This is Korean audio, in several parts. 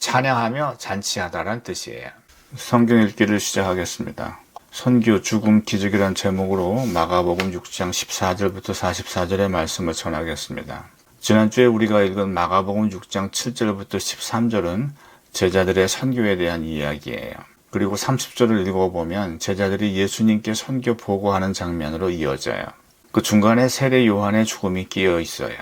찬양하며 잔치하다라는 뜻이에요. 성경 읽기를 시작하겠습니다. 선교, 죽음, 기적이란 제목으로 마가복음 6장 14절부터 44절의 말씀을 전하겠습니다. 지난주에 우리가 읽은 마가복음 6장 7절부터 13절은 제자들의 선교에 대한 이야기예요. 그리고 30절을 읽어보면 제자들이 예수님께 선교 보고하는 장면으로 이어져요. 그 중간에 세례 요한의 죽음이 끼어 있어요.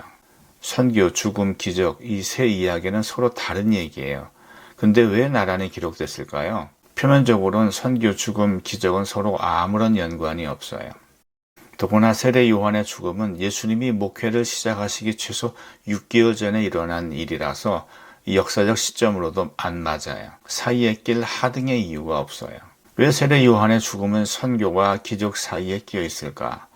선교, 죽음, 기적, 이 세 이야기는 서로 다른 얘기예요. 근데 왜 나란히 기록됐을까요? 표면적으로는 선교, 죽음, 기적은 서로 아무런 연관이 없어요. 더구나 세례 요한의 죽음은 예수님이 목회를 시작하시기 최소 6개월 전에 일어난 일이라서 역사적 시점으로도 안 맞아요. 사이에 낄 하등의 이유가 없어요. 왜 세례 요한의 죽음은 선교와 기적 사이에 끼어 있을까?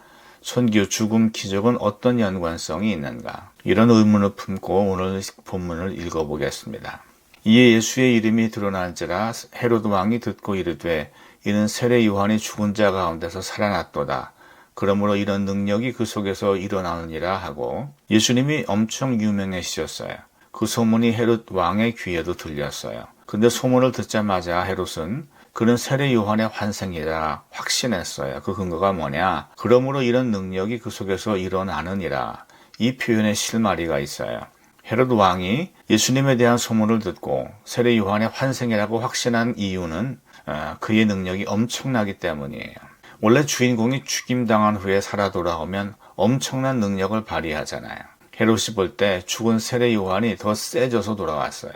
선교, 죽음, 기적은 어떤 연관성이 있는가? 이런 의문을 품고 오늘 본문을 읽어보겠습니다. 이에 예수의 이름이 드러난지라 헤로드 왕이 듣고 이르되 이는 세례 요한이 죽은 자 가운데서 살아났도다. 그러므로 이런 능력이 그 속에서 일어나느니라 하고 예수님이 엄청 유명해지셨어요. 그 소문이 헤롯 왕의 귀에도 들렸어요. 근데 소문을 듣자마자 헤롯은 그는 세례 요한의 환생이라 확신했어요. 그 근거가 뭐냐? 그러므로 이런 능력이 그 속에서 일어나느니라. 이 표현에 실마리가 있어요. 헤롯 왕이 예수님에 대한 소문을 듣고 세례 요한의 환생이라고 확신한 이유는 그의 능력이 엄청나기 때문이에요. 원래 주인공이 죽임당한 후에 살아 돌아오면 엄청난 능력을 발휘하잖아요. 헤롯이 볼 때 죽은 세례 요한이 더 세져서 돌아왔어요.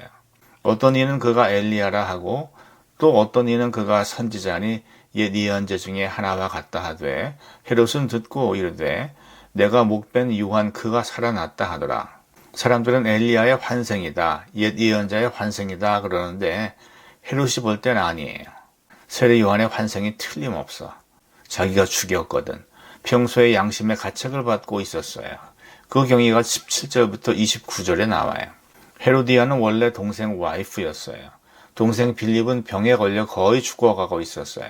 어떤 이는 그가 엘리야라 하고 또 어떤 이는 그가 선지자니 옛 예언자 중에 하나와 같다 하되 헤롯은 듣고 이르되 내가 목벤 요한 그가 살아났다 하더라. 사람들은 엘리야의 환생이다, 옛 예언자의 환생이다 그러는데 헤롯이 볼 때는 아니에요. 세례 요한의 환생이 틀림없어. 자기가 죽였거든. 평소에 양심의 가책을 받고 있었어요. 그 경위가 17절부터 29절에 나와요. 헤로디아는 원래 동생 와이프였어요. 동생 빌립은 병에 걸려 거의 죽어가고 있었어요.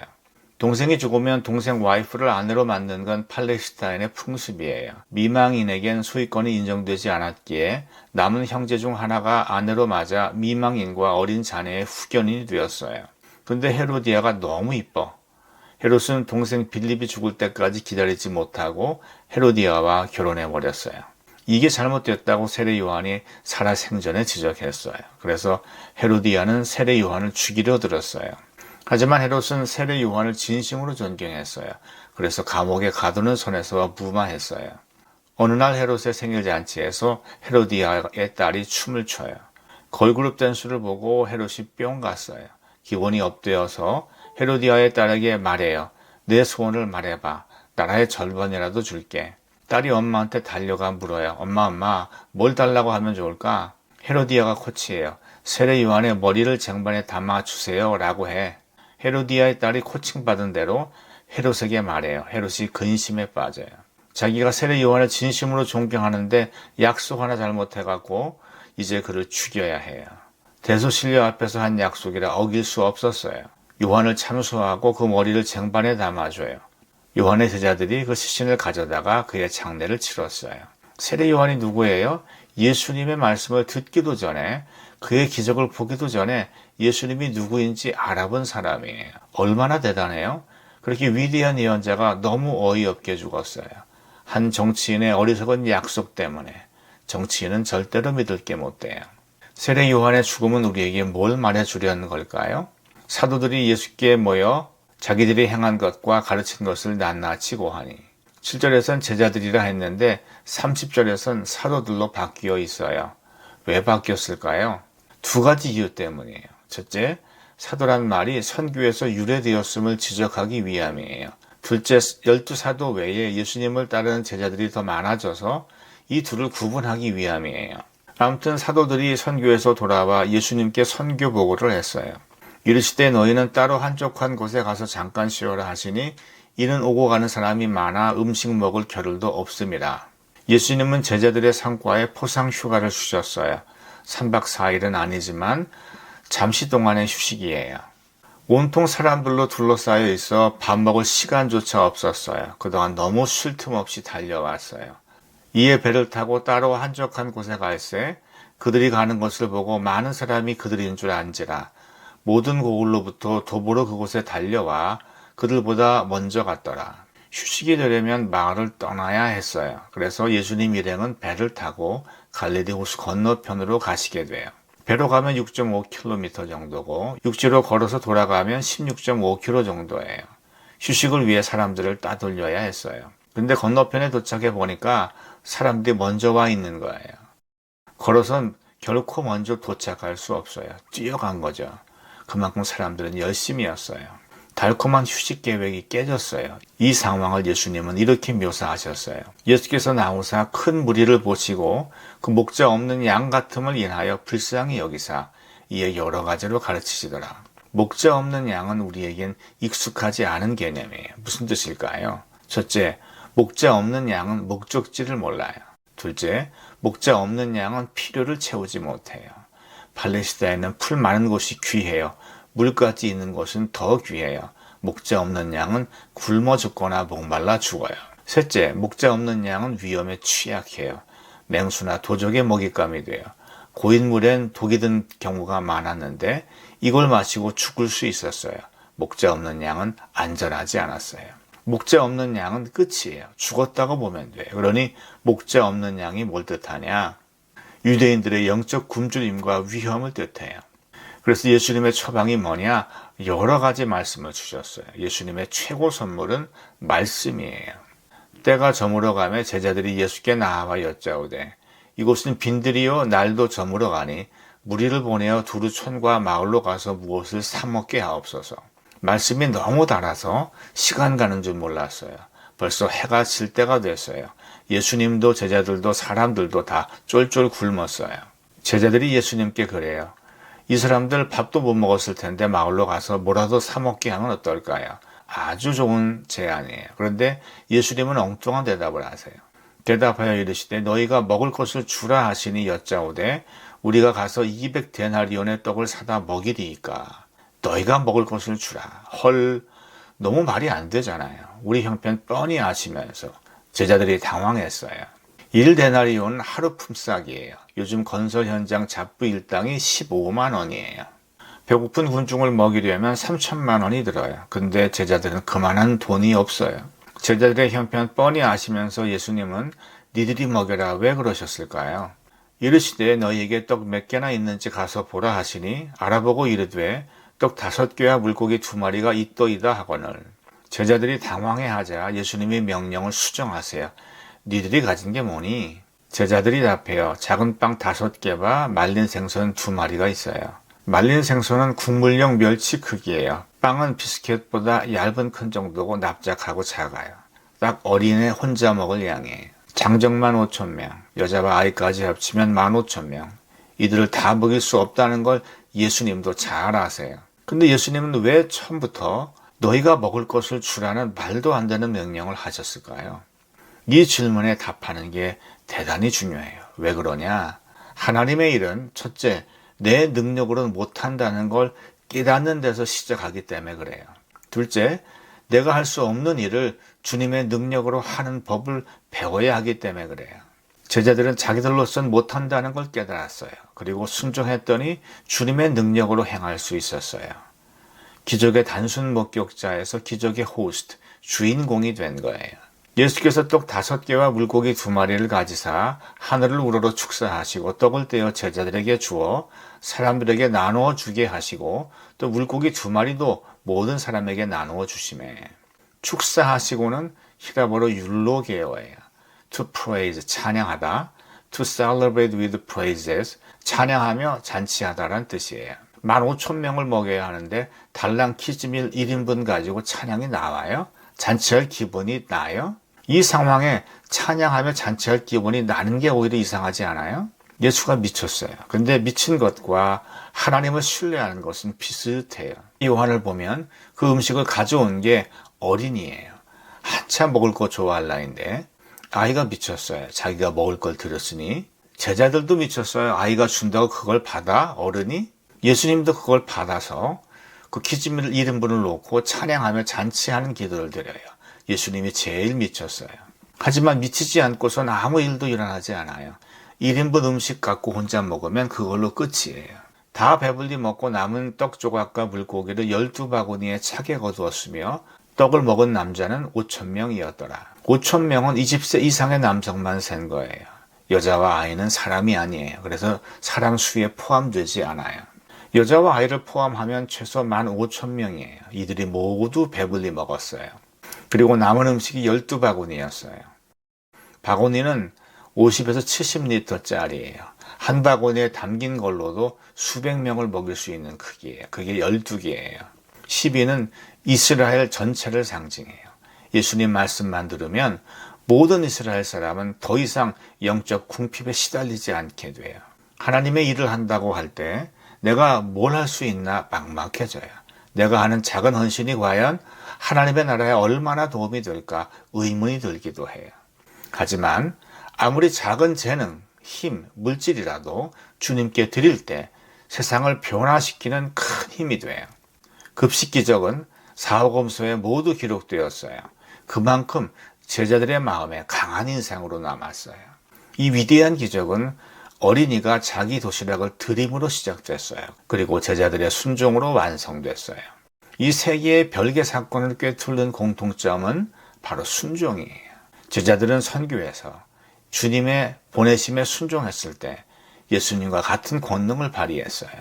동생이 죽으면 동생 와이프를 아내로 맡는 건 팔레스타인의 풍습이에요. 미망인에겐 소유권이 인정되지 않았기에 남은 형제 중 하나가 아내로 맞아 미망인과 어린 자네의 후견인이 되었어요. 근데 헤로디아가 너무 이뻐. 헤롯은 동생 빌립이 죽을 때까지 기다리지 못하고 헤로디아와 결혼해버렸어요. 이게 잘못됐다고 세례 요한이 살아생전에 지적했어요. 그래서 헤로디아는 세례 요한을 죽이려 들었어요. 하지만 헤롯은 세례 요한을 진심으로 존경했어요. 그래서 감옥에 가두는 손에서 무마했어요. 어느 날 헤롯의 생일잔치에서 헤로디아의 딸이 춤을 춰요. 걸그룹 댄스를 보고 헤롯이 뿅 갔어요. 기분이 업되어서 헤로디아의 딸에게 말해요. 내 소원을 말해봐. 나라의 절반이라도 줄게. 딸이 엄마한테 달려가 물어요. 엄마, 뭘 달라고 하면 좋을까? 헤로디아가 코치해요. 세례 요한의 머리를 쟁반에 담아주세요 라고 해. 헤로디아의 딸이 코칭받은 대로 헤롯에게 말해요. 헤롯이 근심에 빠져요. 자기가 세례 요한을 진심으로 존경하는데 약속 하나 잘못해갖고 이제 그를 죽여야 해요. 대소신료 앞에서 한 약속이라 어길 수 없었어요. 요한을 참수하고 그 머리를 쟁반에 담아줘요. 요한의 제자들이 그 시신을 가져다가 그의 장례를 치렀어요. 세례 요한이 누구예요? 예수님의 말씀을 듣기도 전에 그의 기적을 보기도 전에 예수님이 누구인지 알아본 사람이에요. 얼마나 대단해요? 그렇게 위대한 예언자가 너무 어이없게 죽었어요. 한 정치인의 어리석은 약속 때문에. 정치인은 절대로 믿을 게 못 돼요. 세례 요한의 죽음은 우리에게 뭘 말해주려는 걸까요? 사도들이 예수께 모여 자기들이 행한 것과 가르친 것을 낱낱이 고하니 7절에선 제자들이라 했는데 30절에선 사도들로 바뀌어 있어요. 왜 바뀌었을까요? 두 가지 이유 때문이에요. 첫째, 사도란 말이 선교에서 유래되었음을 지적하기 위함이에요. 둘째, 12사도 외에 예수님을 따르는 제자들이 더 많아져서 이 둘을 구분하기 위함이에요. 아무튼 사도들이 선교에서 돌아와 예수님께 선교 보고를 했어요. 이르시되 너희는 따로 한적한 곳에 가서 잠깐 쉬어라 하시니 이는 오고 가는 사람이 많아 음식 먹을 겨를도 없음이라. 예수님은 제자들의 성과에 포상 휴가를 주셨어요. 3박 4일은 아니지만 잠시 동안의 휴식이에요. 온통 사람들로 둘러싸여 있어 밥 먹을 시간조차 없었어요. 그동안 너무 쉴 틈 없이 달려왔어요. 이에 배를 타고 따로 한적한 곳에 갈새 그들이 가는 것을 보고 많은 사람이 그들인 줄 안지라. 모든 고을로부터 도보로 그곳에 달려와 그들보다 먼저 갔더라. 휴식이 되려면 마을을 떠나야 했어요. 그래서 예수님 일행은 배를 타고 갈릴리 호수 건너편으로 가시게 돼요. 배로 가면 6.5km 정도고 육지로 걸어서 돌아가면 16.5km 정도예요. 휴식을 위해 사람들을 따돌려야 했어요. 근데 건너편에 도착해 보니까 사람들이 먼저 와 있는 거예요. 걸어선 결코 먼저 도착할 수 없어요. 뛰어간 거죠. 그만큼 사람들은 열심이었어요. 달콤한 휴식 계획이 깨졌어요. 이 상황을 예수님은 이렇게 묘사하셨어요. 예수께서 나오사 큰 무리를 보시고 그 목자 없는 양 같음을 인하여 불쌍히 여기사 이에 여러 가지로 가르치시더라. 목자 없는 양은 우리에겐 익숙하지 않은 개념이에요. 무슨 뜻일까요? 첫째, 목자 없는 양은 목적지를 몰라요. 둘째, 목자 없는 양은 필요를 채우지 못해요. 팔레스타인은 풀 많은 곳이 귀해요. 물까지 있는 곳은 더 귀해요. 목자 없는 양은 굶어 죽거나 목말라 죽어요. 셋째, 목자 없는 양은 위험에 취약해요. 맹수나 도적의 먹잇감이 돼요. 고인물엔 독이 든 경우가 많았는데 이걸 마시고 죽을 수 있었어요. 목자 없는 양은 안전하지 않았어요. 목자 없는 양은 끝이에요. 죽었다고 보면 돼요. 그러니 목자 없는 양이 뭘 뜻하냐? 유대인들의 영적 굶주림과 위험을 뜻해요. 그래서 예수님의 처방이 뭐냐? 여러 가지 말씀을 주셨어요. 예수님의 최고 선물은 말씀이에요. 때가 저물어 가매 제자들이 예수께 나와 여짜오되 이곳은 빈들이요 날도 저물어 가니 무리를 보내어 두루 촌과 마을로 가서 무엇을 사 먹게 하옵소서. 말씀이 너무 달아서 시간 가는 줄 몰랐어요. 벌써 해가 질 때가 됐어요. 예수님도 제자들도 사람들도 다 쫄쫄 굶었어요. 제자들이 예수님께 그래요. 이 사람들 밥도 못 먹었을 텐데 마을로 가서 뭐라도 사 먹게 하면 어떨까요? 아주 좋은 제안이에요. 그런데 예수님은 엉뚱한 대답을 하세요. 대답하여 이르시되 너희가 먹을 것을 주라 하시니 여짜오되 우리가 가서 200데나리온의 떡을 사다 먹이리이까. 너희가 먹을 것을 주라. 헐, 너무 말이 안 되잖아요. 우리 형편 뻔히 아시면서. 제자들이 당황했어요. 1데나리온은 하루 품삯이에요. 요즘 건설 현장 잡부 일당이 15만 원이에요. 배고픈 군중을 먹이려면 3천만 원이 들어요. 근데 제자들은 그만한 돈이 없어요. 제자들의 형편 뻔히 아시면서 예수님은 니들이 먹여라 왜 그러셨을까요? 이르시되 너희에게 떡 몇 개나 있는지 가서 보라 하시니 알아보고 이르되 떡 5개와 물고기 2마리가 있도이다 하거늘. 제자들이 당황해하자 예수님이 명령을 수정하세요. 니들이 가진 게 뭐니? 제자들이 답해요. 작은 빵 5개와 말린 생선 2마리가 있어요. 말린 생선은 국물용 멸치 크기예요. 빵은 비스켓보다 얇은 큰 정도고 납작하고 작아요. 딱 어린애 혼자 먹을 양이에요. 장정만 5,000명, 여자와 아이까지 합치면 15,000명. 이들을 다 먹일 수 없다는 걸 예수님도 잘 아세요. 근데 예수님은 왜 처음부터 너희가 먹을 것을 주라는 말도 안 되는 명령을 하셨을까요? 이 질문에 답하는 게 대단히 중요해요. 왜 그러냐? 하나님의 일은 첫째, 내 능력으로는 못한다는 걸 깨닫는 데서 시작하기 때문에 그래요. 둘째, 내가 할 수 없는 일을 주님의 능력으로 하는 법을 배워야 하기 때문에 그래요. 제자들은 자기들로선 못한다는 걸 깨달았어요. 그리고 순종했더니 주님의 능력으로 행할 수 있었어요. 기적의 단순 목격자에서 기적의 호스트, 주인공이 된 거예요. 예수께서 떡 5개와 물고기 2마리를 가지사 하늘을 우러러 축사하시고 떡을 떼어 제자들에게 주어 사람들에게 나누어 주게 하시고 또 물고기 2마리도 모든 사람에게 나누어 주시매. 축사하시고는 히라보로 율로게어예요. To praise, 찬양하다. To celebrate with praises, 찬양하며 잔치하다라는 뜻이에요. 15,000명을 먹여야 하는데 달랑 키즈밀 1인분 가지고 찬양이 나와요? 잔치할 기분이 나요? 이 상황에 찬양하며 잔치할 기분이 나는 게 오히려 이상하지 않아요? 예수가 미쳤어요. 근데 미친 것과 하나님을 신뢰하는 것은 비슷해요. 요한을 보면 그 음식을 가져온 게 어린이에요. 한참 먹을 거 좋아할 나이인데 아이가 미쳤어요. 자기가 먹을 걸 들었으니. 제자들도 미쳤어요. 아이가 준다고 그걸 받아? 어른이? 예수님도 그걸 받아서 그 키즈밀 1인분을 놓고 찬양하며 잔치하는 기도를 드려요. 예수님이 제일 미쳤어요. 하지만 미치지 않고선 아무 일도 일어나지 않아요. 1인분 음식 갖고 혼자 먹으면 그걸로 끝이에요. 다 배불리 먹고 남은 떡 조각과 물고기를 12바구니에 차게 거두었으며 떡을 먹은 남자는 5,000명이었더라. 5,000명은 20세 이상의 남성만 센 거예요. 여자와 아이는 사람이 아니에요. 그래서 사람 수에 포함되지 않아요. 여자와 아이를 포함하면 최소 15,000명이에요. 이들이 모두 배불리 먹었어요. 그리고 남은 음식이 12바구니였어요. 바구니는 50에서 70리터짜리예요. 한 바구니에 담긴 걸로도 수백 명을 먹일 수 있는 크기예요. 그게 12개예요. 12는 이스라엘 전체를 상징해요. 예수님 말씀만 들으면 모든 이스라엘 사람은 더 이상 영적 궁핍에 시달리지 않게 돼요. 하나님의 일을 한다고 할 때 내가 뭘 할 수 있나 막막해져요. 내가 하는 작은 헌신이 과연 하나님의 나라에 얼마나 도움이 될까 의문이 들기도 해요. 하지만 아무리 작은 재능, 힘, 물질이라도 주님께 드릴 때 세상을 변화시키는 큰 힘이 돼요. 급식 기적은 사복음서에 모두 기록되었어요. 그만큼 제자들의 마음에 강한 인상으로 남았어요. 이 위대한 기적은 어린이가 자기 도시락을 드림으로 시작됐어요. 그리고 제자들의 순종으로 완성됐어요. 이 세 개의 별개 사건을 꿰뚫는 공통점은 바로 순종이에요. 제자들은 선교에서 주님의 보내심에 순종했을 때 예수님과 같은 권능을 발휘했어요.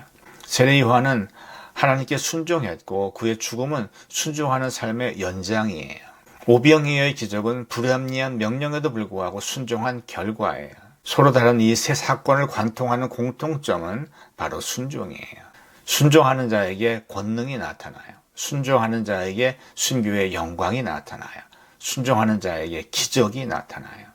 세례 요한은 하나님께 순종했고 그의 죽음은 순종하는 삶의 연장이에요. 오병이어의 기적은 불합리한 명령에도 불구하고 순종한 결과예요. 서로 다른 이 세 사건을 관통하는 공통점은 바로 순종이에요. 순종하는 자에게 권능이 나타나요. 순종하는 자에게 순교의 영광이 나타나요. 순종하는 자에게 기적이 나타나요.